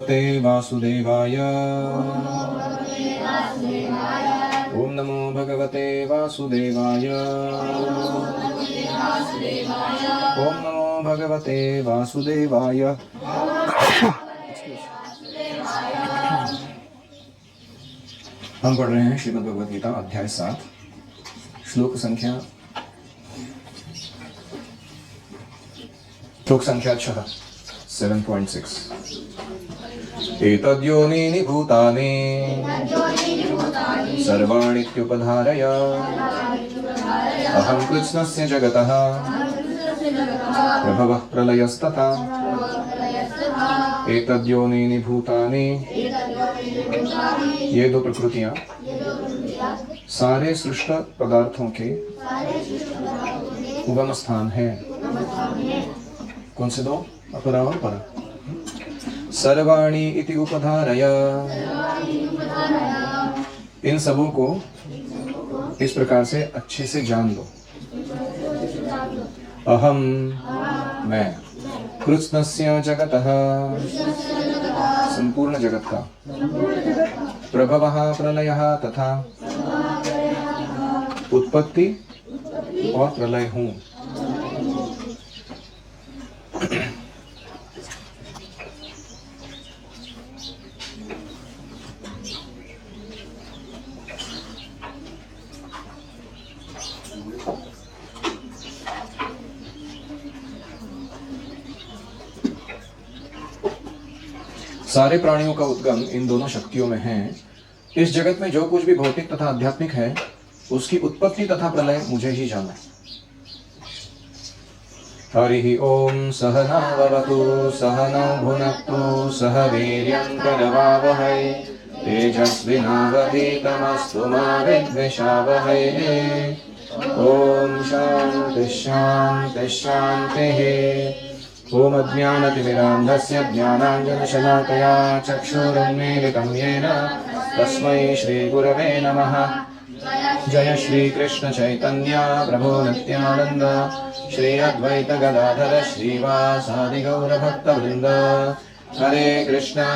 ते वासुदेवाय। ओम नमो भगवते वासुदेवाय। ओम नमो भगवते वासुदेवाय। हम पढ़ रहे हैं श्रीमद् भगवद गीता अध्याय 7 श्लोक संख्या 7.6। एतद्योनीनि भूतानि सर्वाणीत्युपधारय अहं कृत्स्नस्य जगतः प्रभवः प्रलयस्तथा। एतद्योनीनि भूतानि, ये दो प्रकृतियां सारे सृष्ट पदार्थों के उगम स्थान है। कौन से दो? अपरा और परा। सर्वाणि इति उपधारय, इन सबों को इस प्रकार से अच्छे से जान लो। अहम, मैं, कृत्स्नस्य जगतः, संपूर्ण जगत का, प्रभवः प्रलयः तथा, उत्पत्ति और प्रलय हूँ। सारे प्राणियों का उद्गम इन दोनों शक्तियों में है। इस जगत में जो कुछ भी भौतिक तथा आध्यात्मिक है, उसकी उत्पत्ति तथा प्रलय मुझे ही जाना। हरि ओम सहनाववतु सहनौ भुनक्तु सह वीर्यं करवावहै तेजस्विनावधीतमस्तु मा विद्विषावहै। ओम शांति शांति शांतिः। ओम अज्ञानतिमिरान्धस्य ज्ञानाञ्जनशलाकया चक्षुरुन्मीलितं येन तस्मै श्रीगुरवे नमः। जय श्री कृष्ण चैतन्य प्रभु नित्यानंद श्री अद्वैत गदाधर श्रीवासादि गौर भक्तवृंद। हरे कृष्णा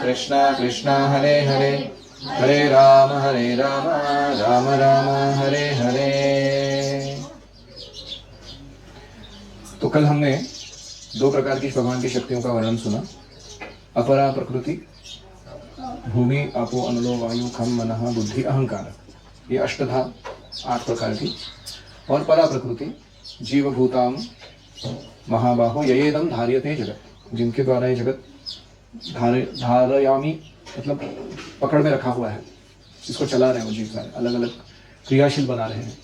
कृष्णा कृष्णा हरे हरे, हरे राम राम राम हरे हरे। तो कल हमने दो प्रकार की भगवान की शक्तियों का वर्णन सुना। अपरा प्रकृति, भूमि आपो अनलो वायु खम मनः बुद्धि अहंकार, ये अष्टधा 8 प्रकार की। और परा प्रकृति, जीव भूताम महाबाहो ययेदम धार्यते जगत, जिनके द्वारा ये जगत धारयामी मतलब पकड़ में रखा हुआ है, जिसको चला रहे हैं वो जीव सारे, अलग अलग क्रियाशील बना रहे हैं।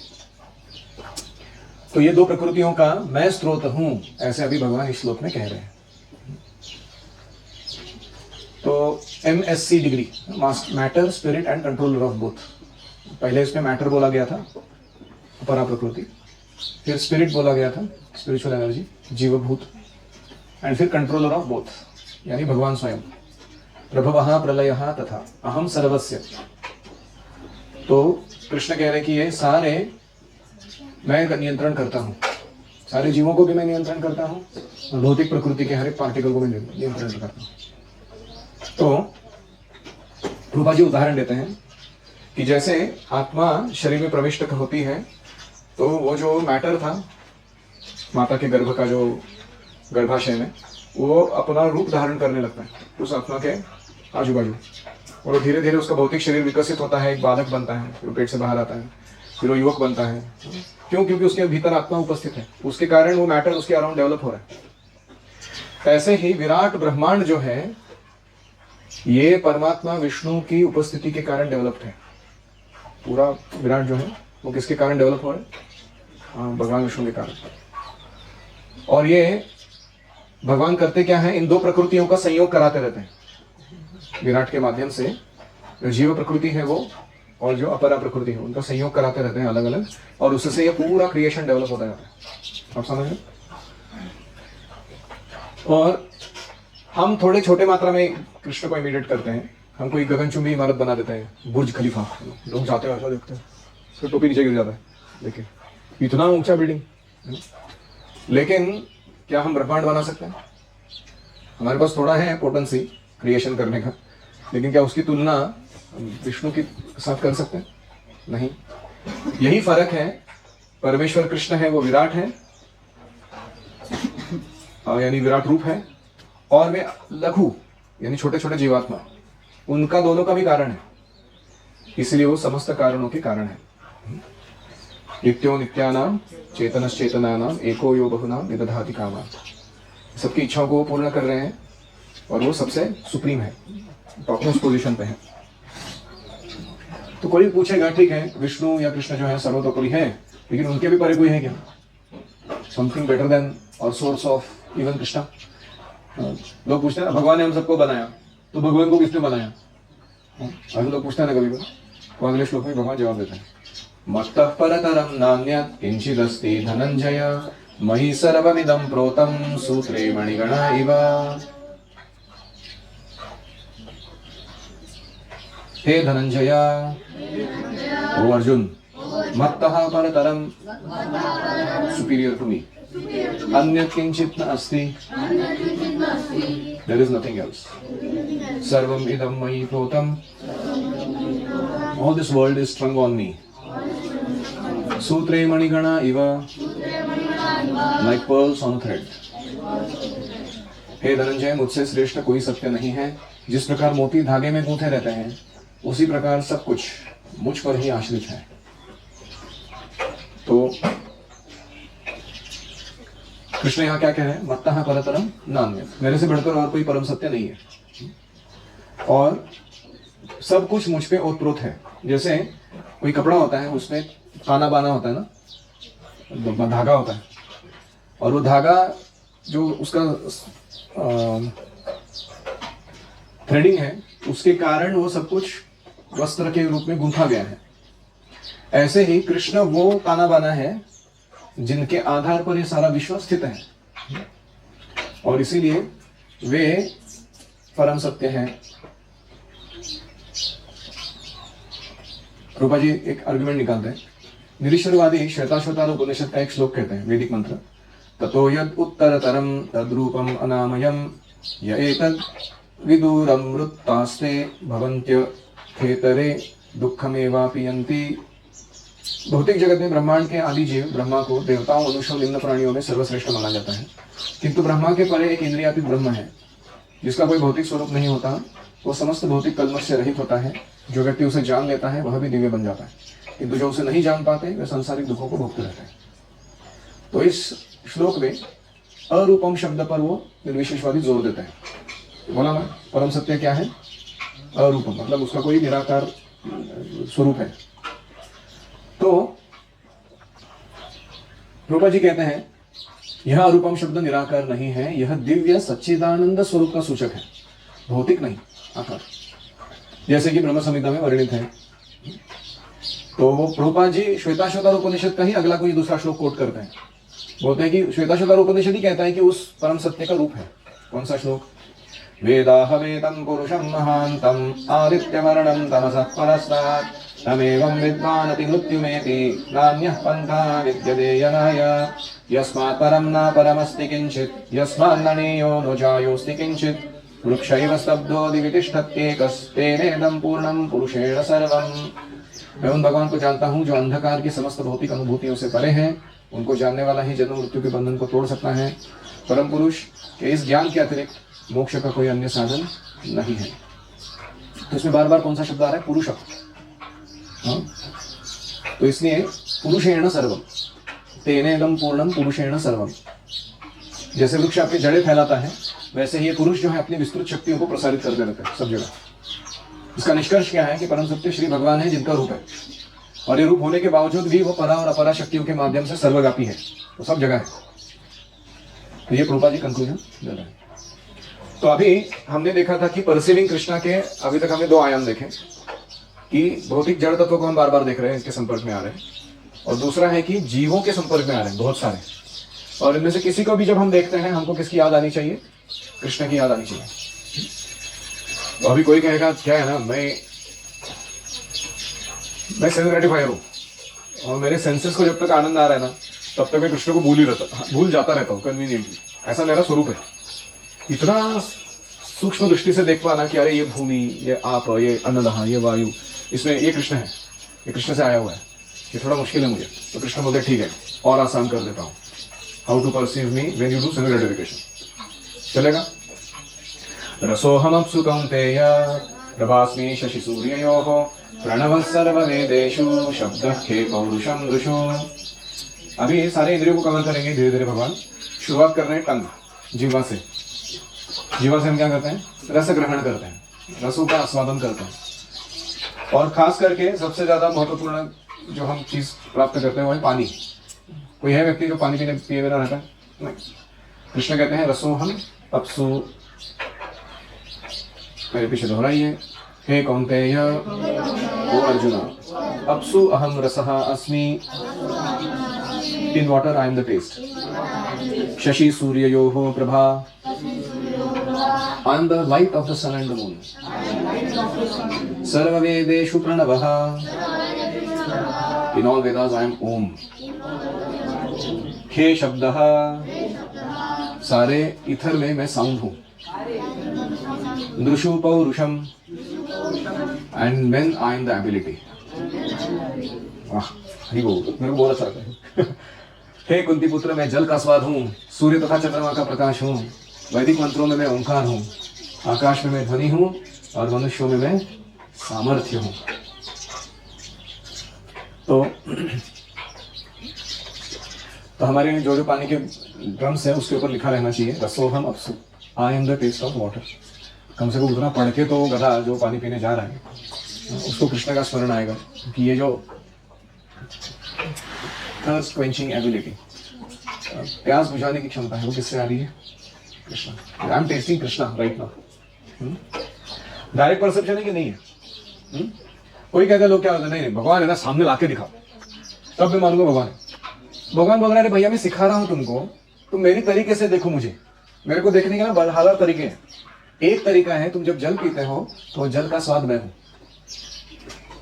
तो ये दो प्रकृतियों का मैं स्रोत हूं, ऐसे अभी भगवान इस श्लोक में कह रहे हैं। तो MSc degree, matter spirit and controller of both. पहले इसमें मैटर बोला गया था, अपरा प्रकृति, फिर स्पिरिट बोला गया था, स्पिरिचुअल एनर्जी, जीवभूत, एंड फिर कंट्रोलर ऑफ बोथ यानी भगवान स्वयं। प्रभवः प्रलयः तथा अहम सर्वस्य। तो कृष्ण कह रहे कि ये सारे मैं नियंत्रण करता हूँ, सारे जीवों को भी मैं नियंत्रण करता हूँ और भौतिक प्रकृति के हर एक पार्टिकल को भी नियंत्रण करता हूँ। तो प्रभुपा जी उदाहरण देते हैं कि जैसे आत्मा शरीर में प्रविष्ट होती है, तो वो जो मैटर था माता के गर्भ का, जो गर्भाशय में, वो अपना रूप धारण करने लगता है उस आत्मा के आजू बाजू, और धीरे धीरे उसका भौतिक शरीर विकसित होता है, एक बालक बनता है, फिर पेट से बाहर आता है, फिर वो युवक बनता है। क्यों? क्योंकि उसके भीतर आत्मा उपस्थित है, उसके कारण वो मैटर उसके अराउंड डेवलप हो रहा है। ऐसे ही विराट ब्रह्मांड जो है, ये परमात्मा विष्णु की उपस्थिति के कारण डेवलप्ड है। पूरा विराट जो है वो किसके कारण डेवलप हो रहा है? हाँ, भगवान विष्णु के कारण। और ये भगवान करते क्या है? इन दो प्रकृतियों का संयोग कराते रहते हैं विराट के माध्यम से। जो जीव प्रकृति है वो और जो अपरा प्रकृति है, उनका संयोग कराते रहते हैं अलग अलग, और उससे ये पूरा क्रिएशन डेवलप होता जाता है। आप समझ रहे? और हम थोड़े छोटे मात्रा में कृष्ण को इमिटेट करते हैं। हम कोई गगनचुंबी इमारत बना देते हैं, बुर्ज खलीफा, लोग जाते हैं ऐसा देखते हैं, फिर टोपी नीचे गिर जाता है, देखिए इतना ऊंचा बिल्डिंग। लेकिन क्या हम ब्रह्मांड बना सकते हैं? हमारे पास थोड़ा है पोटेंसी क्रिएशन करने का, लेकिन क्या उसकी तुलना विष्णु के साथ कर सकते हैं? नहीं। यही फर्क है, परमेश्वर कृष्ण है वो विराट है, यानी विराट रूप है, और वे लघु यानी छोटे छोटे जीवात्मा, उनका दोनों का भी कारण है, इसलिए वो समस्त कारणों के कारण है। नित्यो नित्यानाम चेतनश्चेतनानाम एको यो बहुनाम विदधाति कामा। सबकी इच्छाओं को वो पूर्ण कर रहे हैं और वो सबसे सुप्रीम है, टॉपमोस्ट पोजीशन पे है। तो कोई पूछेगा ठीक है विष्णु या कृष्ण जो है सर्वतोपरि है, लेकिन उनके भी परे कोई है क्या? समथिंग बेटर देन और सोर्स ऑफ इवन कृष्णा? लोग पूछते हैं भगवान ने हम सबको बनाया, तो भगवान को किसने बनाया? अभी लोग पूछते हैं ना कभी, तो अगले श्लोक में भगवान जवाब देते हैं, मत्तः परतरं नान्यत् किंचिदस्ति धनंजय मयि सर्वमिदं प्रोतं सूत्रे मणिगणा इव। हे धनंजय, ओ अर्जुन, मत्तः परतरं सुपीरियर टू मी, अन्यत् किंचित् न अस्ति, there is nothing else, सर्वम इदं मयि प्रोतं, all this world is strung on me, सूत्रे मणिगणा इव, like pearls on a thread। हे धनंजय, मुझसे श्रेष्ठ कोई सत्य नहीं है। जिस प्रकार मोती धागे में गूंथे रहते हैं, उसी प्रकार सब कुछ मुझ पर ही आश्रित है। तो कृष्ण यहाँ क्या कह रहे हैं? मत्तः परतरम नान्यत्, मेरे से बढ़कर और कोई परम सत्य नहीं है, और सब कुछ मुझ पे ओतप्रोत है। जैसे कोई कपड़ा होता है, उसमें ताना बाना होता है ना, धागा होता है, और वो धागा जो उसका थ्रेडिंग है, उसके कारण वो सब कुछ वस्त्र के रूप में गूंथा गया है। ऐसे ही कृष्ण वो ताना बाना है जिनके आधार पर ये सारा विश्व स्थित है, और इसीलिए वे परम सत्य हैं। रूपा जी एक आर्गुमेंट निकालते हैं। निरीश्वरवादी श्वेताश्वतार उपनिषद का एक श्लोक कहते हैं, वैदिक मंत्र, ततो यद उत्तरतरम तद्रूपम अनामयम य एतद् विदुरमृतास्ते भवन्त्य खेतरे दुःखमेवापि। भौतिक जगत में ब्रह्मांड के आदि जीव ब्रह्मा को देवताओं, मनुष्यों, निम्न प्राणियों में सर्वश्रेष्ठ माना जाता है, किंतु ब्रह्मा के परे एक इंद्रियातीत ब्रह्म है जिसका कोई भौतिक स्वरूप नहीं होता। वो समस्त भौतिक कल्मश से रहित होता है। जो व्यक्ति उसे जान लेता है वह भी दिव्य बन जाता है, किंतु जो उसे नहीं जान पाते वे सांसारिक दुखों को भोगते रहते हैं। तो इस श्लोक में अरूपम शब्द पर वो निर्विशेषवादी जोर देते हैं। बोला ना, परम सत्य क्या है? अरूपम, मतलब उसका कोई निराकार स्वरूप है। तो रूपा जी कहते हैं यह अरूपम शब्द निराकार नहीं है, यह दिव्य सच्चिदानंद स्वरूप का सूचक है, भौतिक नहीं, आकार, जैसे कि ब्रह्म संहिता में वर्णित है। तो वो रूपा जी श्वेताश्वतार उपनिषद का ही अगला कोई दूसरा श्लोक कोट करते हैं, बोलते हैं कि श्वेताश्वतार उपनिषद ही कहता है कि उस परम सत्य का रूप है। कौन सा श्लोक? वेदाहमेतं पुरुषं महान्तं आदित्यवर्णं तमसः परस्तात् तमेवं विद्वान् अति मृत्युमेति नान्यः पन्था विद्यते यनाय यस्मात् परं न परमस्ति किंचित् यस्मान्ननीयो नो जायोस्ति किंचित् वृक्षैव स्तब्धो दिवितिष्ठत्येकस्तेनेदं पूर्णं पुरुषेण सर्वम्। मैं उन भगवान को जानता हूँ जो अंधकार की समस्त भौतिक अनुभूतियों से परे हैं। उनको जानने वाला ही जन्म मृत्यु के बंधन को तोड़ सकता है। परम पुरुष के इस ज्ञान के अतिरिक्त मोक्ष का कोई अन्य साधन नहीं है। तो इसमें बार बार कौन सा शब्द आ रहा है? पुरुष। हाँ, तो इसलिए पुरुषेण सर्वम, तेनेदम पूर्णम पुरुषेण सर्वम। जैसे वृक्ष अपनी जड़ें फैलाता है, वैसे ही ये पुरुष जो है अपनी विस्तृत शक्तियों को प्रसारित करते रहते हैं सब जगह। इसका निष्कर्ष क्या है कि परम सत्य श्री भगवान है, जिनका रूप है, और ये रूप होने के बावजूद भी वो परा और अपरा शक्तियों के माध्यम से सर्वव्यापी है, वो सब जगह है। तो ये रूपा जी कंक्लूजन दे रहे हैं। तो अभी हमने देखा था कि परसीविंग कृष्णा के अभी तक हमने दो आयाम देखे, कि भौतिक जड़ तत्वों को हम बार बार देख रहे हैं, इसके संपर्क में आ रहे हैं, और दूसरा है कि जीवों के संपर्क में आ रहे हैं बहुत सारे, और इनमें से किसी को भी जब हम देखते हैं हमको किसकी याद आनी चाहिए? कृष्ण की याद आनी चाहिए। तो अभी कोई कहेगा क्या है ना, मैं सेंस ग्रेटिफायर हूँ और मेरे सेंसेस को जब तक आनंद आ रहा है ना, तब तक मैं कृष्ण को भूल जाता रहता हूँ कन्वीनियंटली, ऐसा मेरा स्वरूप है। इतना सूक्ष्म दृष्टि से देख पाना कि अरे ये भूमि, ये आप, ये अन्नदाह, ये वायु, इसमें ये कृष्ण है, ये कृष्ण से आया हुआ है, ये थोड़ा मुश्किल है मुझे। तो कृष्ण बोलते ठीक है और आसान कर देता हूँ। How to perceive me when you do self gratification. चलेगा? रसोहमप्सु कौन्तेय प्रभास्मि शशि सूर्ययोः प्रणवः सर्ववेदेषु शब्दः खे पौरुषं दृशो। अभी ये सारे इंद्रियों को कवर करेंगे धीरे धीरे भगवान। शुरुआत कर रहे हैं टंग, जीवा से। जीवा से हम क्या करते हैं? रस ग्रहण करते हैं, रसों का आस्वादन करते हैं। और खास करके सबसे ज्यादा महत्वपूर्ण जो हम चीज प्राप्त करते हैं वो है पानी। कोई है व्यक्ति जो पानी पिए बिना रहता है? नहीं। कृष्ण कहते हैं रसोहम अप्सु, मेरे पीछे दोहराइए, हे कौन्तेय ओ अर्जुना, अप्सु अहम रसः अस्मि, in water I am the taste, शशि सूर्ययोः प्रभा, I am the light of the sun and the moon. Sarva Vedeshu Pranavaha. In all Vedas I am Om. He Shabdaha. सारे इथर में मैं साउंड हूँ। दृशु पौरुषम. And when I am the ability. वाह, हरी बोल, मेरे को बहुत अच्छा लगता है। हे कुंती पुत्र, मैं जल का स्वाद हूँ, सूर्य तथा चंद्रमा का प्रकाश हूँ, वैदिक मंत्रों में मैं ओंकार हूँ, आकाश में मैं ध्वनि हूँ और मनुष्यों में मैं सामर्थ्य हूँ। तो हमारे जो पानी के ड्रम्स है उसके ऊपर लिखा रहना चाहिए रसोहम अप्सु, I am the taste of water. कम से कम उतना पढ़ के तो गधा जो पानी पीने जा रहा है उसको कृष्ण का स्मरण आएगा कि ये जो थर्स्ट क्वेंचिंग एबिलिटी, प्यास बुझाने की क्षमता है, वो किससे आ रही है? Krishna. I am testing Krishna right now. Direct perception है कि नहीं है? कोई कहते लोग क्या होता है, नहीं भगवान है ना, सामने लाके दिखाओ तब मैं मानूंगा भगवान है। भगवान बोल रहा है भैया मैं सिखा रहा हूं तुमको, तुम मेरी तरीके से देखो मुझे। मेरे को देखने के ना हजार तरीके हैं। एक तरीका है, तुम जब जल पीते हो तो जल का स्वाद मैं हूं।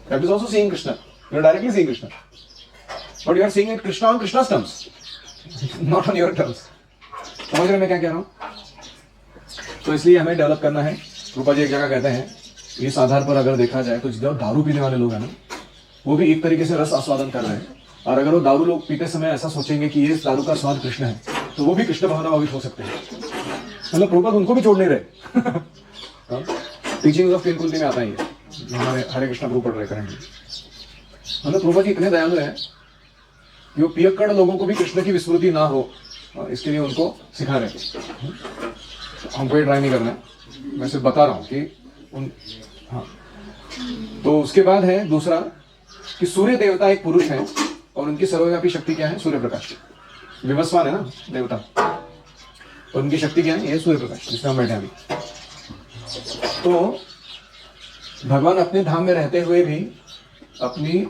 That is also seeing Krishna, you are directly seeing Krishna, but you are seeing it Krishna on Krishna's terms, not on your terms. समझ रहे मैं क्या कह रहा हूं? तो इसलिए हमें डेवलप करना है। रूपा जी एक जगह कहते हैं, इस आधार पर अगर देखा जाए तो जो दारू पीने वाले लोग हैं ना, वो भी एक तरीके से रस आस्वादन कर रहे हैं। और अगर वो दारू लोग पीते समय ऐसा सोचेंगे कि ये दारू का स्वाद कृष्ण है, तो वो भी कृष्ण भावनाभावित हो सकते हैं। मतलब प्रभुपाद उनको भी छोड़ नहीं रहे। टीचिंग्स ऑफ किंकुंती में आता है ये, हमारे हरे कृष्ण ग्रुप पढ़ रहे करेंटली। मतलब प्रभुपाद जी इतने दयालु हैं कि वो पियक्कड़ लोगों को भी कृष्ण की विस्मृति ना हो, इसके लिए उनको सिखा रहे हैं। हमको ये ट्राई नहीं करना है, मैं सिर्फ बता रहा हूँ कि हाँ। तो उसके बाद है दूसरा कि सूर्य देवता एक पुरुष है और उनकी सर्वव्यापी शक्ति क्या है? सूर्य प्रकाश। विवस्वान है ना देवता, और उनकी शक्ति क्या है? ये सूर्य प्रकाश जिसमें हम बैठे अभी। तो भगवान अपने धाम में रहते हुए भी अपनी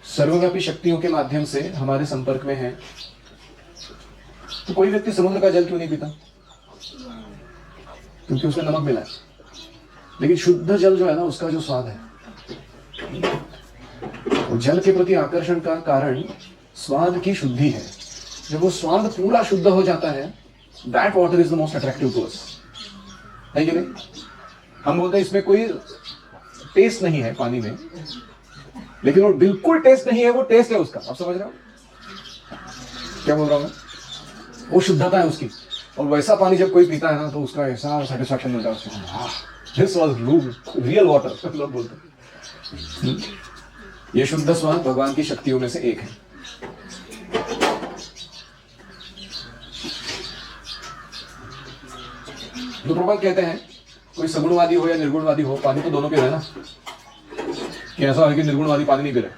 सर्वव्यापी शक्तियों के माध्यम से हमारे संपर्क में है। तो कोई व्यक्ति समुद्र का जल क्यों नहीं पीता? क्योंकि उसमें नमक मिला है। लेकिन शुद्ध जल जो है ना, उसका जो स्वाद है, जल के प्रति आकर्षण का कारण स्वाद की शुद्धि है। जब वो स्वाद पूरा शुद्ध हो जाता है, that water is the most attractive to us, है कि नहीं? हम बोलते हैं इसमें कोई टेस्ट नहीं है पानी में, लेकिन वो बिल्कुल टेस्ट नहीं है, वो टेस्ट है उसका। आप समझ रहे हो क्या बोल रहा हूं मैं? वो शुद्धता है उसकी। और वैसा पानी जब कोई पीता है ना, तो उसका ऐसा सेटिस्फैक्शन मिलता है उसको। दिस वाज रियल वाटर लोग बोलते हैं। ये शुद्ध स्वाद भगवान की शक्तियों में से एक है। तो प्रभुपाद कहते हैं कोई सगुणवादी हो या निर्गुणवादी हो, पानी तो दोनों पी रहे ना। कि ऐसा है कि निर्गुणवादी पानी नहीं पी रहे,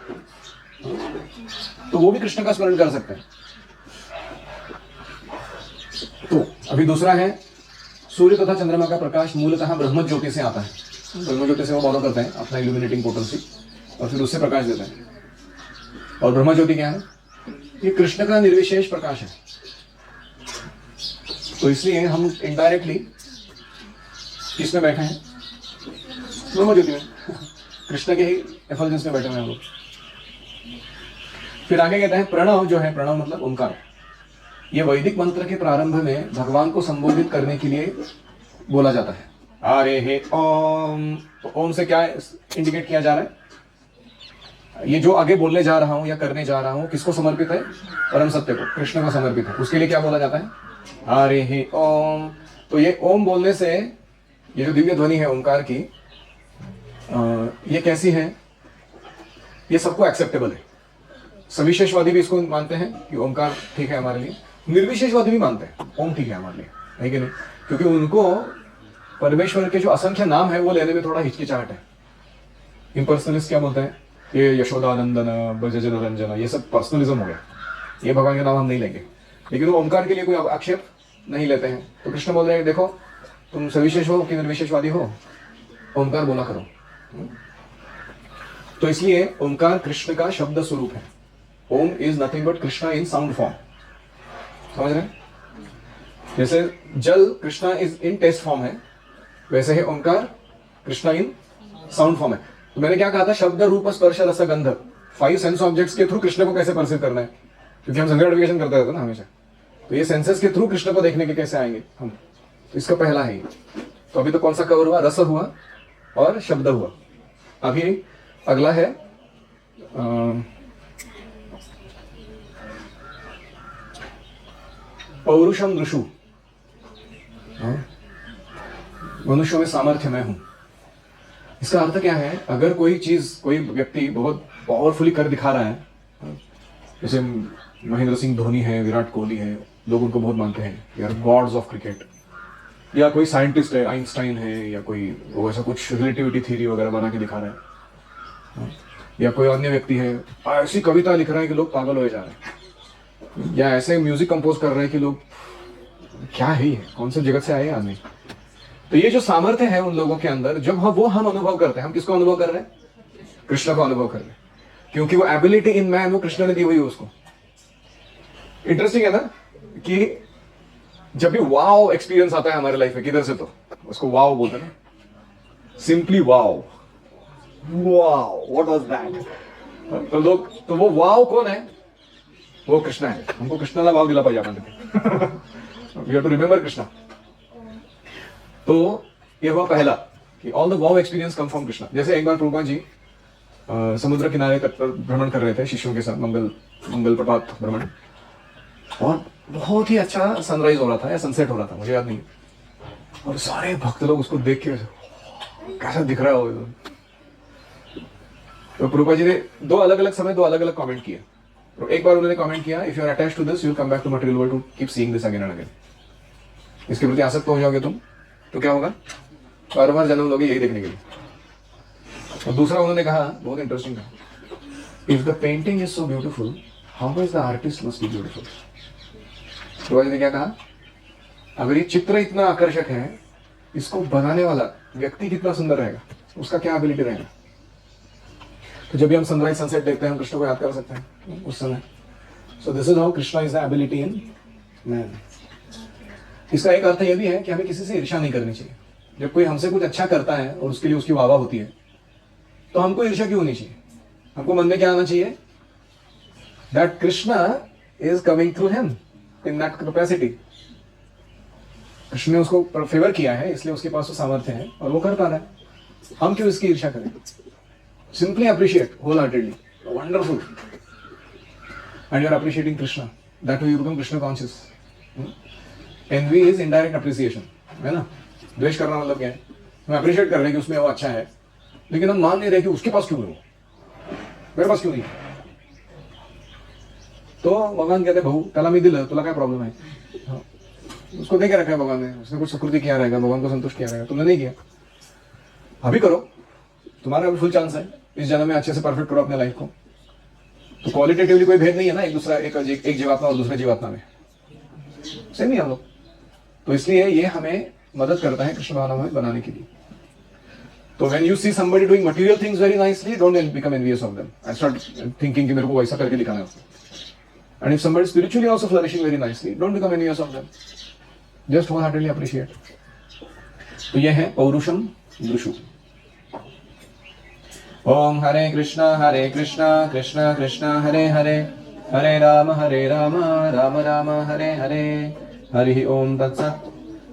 तो वो भी कृष्ण का स्मरण कर सकते हैं। तो अभी दूसरा है सूर्य तथा चंद्रमा का प्रकाश मूलतः ब्रह्म ज्योति से आता है। ब्रह्म ज्योति से वो फॉलो करते हैं अपना इल्यूमिनेटिंग पोटेंसी, और फिर उससे प्रकाश देते हैं। और ब्रह्म ज्योति क्या है? ये कृष्ण का निर्विशेष प्रकाश है। तो इसलिए हम इनडायरेक्टली किसमें बैठे हैं? ब्रह्म ज्योति में, कृष्ण के ही एफल्जेंस में बैठे हुए हैं हम लोग। फिर आगे कहते हैं प्रणव जो है, प्रणव मतलब ओंकार। ये वैदिक मंत्र के प्रारंभ में भगवान को संबोधित करने के लिए बोला जाता है। अरे हे ओम। तो ओम से क्या इंडिकेट किया जा रहा है? ये जो आगे बोलने जा रहा हूं या करने जा रहा हूं किसको समर्पित है? परम सत्य को, कृष्ण को समर्पित है। उसके लिए क्या बोला जाता है? हरे हे ओम। तो ये ओम बोलने से ये जो दिव्य ध्वनि है ओमकार की, ये कैसी है? ये सबको एक्सेप्टेबल है। सविशेषवादी भी इसको मानते हैं कि ओमकार ठीक है हमारे लिए, निर्विशेषवादी भी मानते हैं ओम ठीक है हमारे लिए, है कि नहीं? क्योंकि उनको परमेश्वर के जो असंख्य नाम है वो लेने में थोड़ा हिचकिचाहट है। इम्पर्सनलिस्ट क्या बोलते हैं? ये यशोदानंदन, ब्रजजन रंजन, ये सब पर्सनलिज्म हो गया, ये भगवान के नाम हम नहीं लेंगे। लेकिन वो ओमकार के लिए कोई आक्षेप नहीं लेते हैं। तो कृष्ण बोल रहे हैं देखो तुम सविशेष हो कि निर्विशेषवादी हो, ओमकार बोला करो। तो इसलिए ओमकार कृष्ण का शब्द स्वरूप है। Om is nothing but Krishna in sound form. समझ रहे हैं? जैसे जल Krishna is in taste form है, वैसे ही Omkar Krishna in sound form है। तो मैंने क्या कहा था? शब्द रूप स्पर्श रस गंध, 5 सेंस ऑब्जेक्ट्स के थ्रू कृष्ण को कैसे परसीव करना है, क्योंकि हम संग्रह करते रहते ना हमेशा। तो ये सेंसेस के थ्रू कृष्ण को देखने के कैसे आएंगे हम? तो इसका पहला है ये। तो अभी तो कौन सा कवर हुआ? रस हुआ और शब्द हुआ। अभी अगला है पौरुषम दृशु। मनुष्यों में सामर्थ्य मैं हूं। इसका अर्थ क्या है? अगर कोई चीज, कोई व्यक्ति बहुत पावरफुली कर दिखा रहा है, जैसे महेंद्र सिंह धोनी है, विराट कोहली है, लोग उनको बहुत मानते हैं यार गॉड्स ऑफ क्रिकेट, या कोई साइंटिस्ट है, आइंस्टाइन है, या कोई वो ऐसा कुछ रिलेटिविटी थ्योरी वगैरह बना के दिखा रहा है, या कोई अन्य व्यक्ति है ऐसी कविता लिख रहा है कि लोग पागल हो जा रहे हैं, या ऐसे म्यूजिक कंपोज कर रहे हैं कि लोग क्या है, कौन से जगत से आए आदमी। तो ये जो सामर्थ्य है उन लोगों के अंदर, जब हम अनुभव करते हैं, हम किसको अनुभव कर रहे हैं? कृष्ण को अनुभव कर रहे हैं, क्योंकि वो एबिलिटी इन मैन वो कृष्ण ने दी हुई है उसको। इंटरेस्टिंग है ना कि जब भी वाव एक्सपीरियंस आता है हमारे लाइफ में, किधर से? तो उसको वाव बोलते हैं ना, simply wow, wow what was that. तो लोग, तो वो वाव कौन है? वो कृष्ण है। हमको कृष्ण का वाव दिला पाहिजे आपण। We have to remember Krishna. तो ये हुआ पहला कि all the wow experience come from Krishna. जैसे एक बार प्रभुपाद जी समुद्र किनारे तट पर भ्रमण कर रहे थे शिष्यों के साथ, मंगल प्रभात भ्रमण, और बहुत ही अच्छा सनराइज हो रहा था या सनसेट हो रहा था, मुझे याद नहीं, और सारे भक्त लोग उसको देख के कैसा दिख रहा हो। तो प्रभुपाद जी ने दो अलग अलग समय दो अलग अलग कमेंट किए। तो एक बार उन्होंने कमेंट किया, if you are attached to this you will come back to material world to keep seeing this again and again. इसके प्रति आसक्त हो जाओगे तुम तो क्या होगा? बार बार जन्म लोगे यही देखने के लिए। और दूसरा उन्होंने कहा, बहुत इंटरेस्टिंग था, if the painting is so beautiful how much the artist must be beautiful. तो ने क्या कहा? अगर ये चित्र इतना आकर्षक है, इसको बनाने वाला व्यक्ति कितना सुंदर रहेगा, उसका क्या एबिलिटी रहेगा। तो जब भी हम सनराइज सनसेट देखते हैं हम कृष्ण को याद कर सकते हैं उस समय। So this is how Krishna is the ability in man. इसका एक अर्थ यह भी है कि हमें किसी से ईर्ष्या नहीं करनी चाहिए। जब कोई हमसे कुछ अच्छा करता है और उसके लिए उसकी वाह होती है तो हमको ईर्ष्या क्यों होनी चाहिए? हमको मन में क्या आना चाहिए? That Krishna is coming through him in that capacity. Krishna ने उसको फेवर किया है इसलिए उसके पास वो सामर्थ्य है और वो कर पा रहा है, हम क्यों इसकी ईर्ष्या करें? Simply appreciate wholeheartedly, wonderful, and you are appreciating Krishna, that way you become Krishna conscious. Envy is indirect appreciation, है ना? द्वेष करना मतलब क्या है? हम अप्रिशिएट कर रहे हैं कि उसमें वो अच्छा है, लेकिन हम मान नहीं रहे कि उसके पास क्यों है, मेरे पास क्यों नहीं। तो भगवान कहते भाऊ त्याला मी दिलं, तुला काय प्रॉब्लेम है? उसको दे के रखा है भगवान ने, उसने कुछ सुकृति किया रहेगा, भगवान को संतुष्ट किया रहेगा, तुमने नहीं किया। अभी करो, तुम्हारा अभी फुल चांस है इस जन्म में अच्छे से परफेक्ट करो अपने लाइफ को। तो क्वालिटेटिवली कोई भेद नहीं है ना एक दूसरा, एक जीवात्मा और दूसरे जीवात्मा में सेम ही हम लोग। तो इसलिए ये हमें मदद करता है कृष्ण भावना में बनाने के लिए। तो when you see somebody doing material things very nicely, don't become envious of them and start thinking कि मेरे को वैसा करके दिखाना है उसको। And if somebody is spiritually also flourishing very nicely, don't become envious of them. Just wholeheartedly appreciate. तो यह है पौरुषम दृशु। ओम हरे कृष्णा कृष्णा कृष्णा हरे हरे, हरे राम राम राम हरे हरे हरि ओम तत्सत्।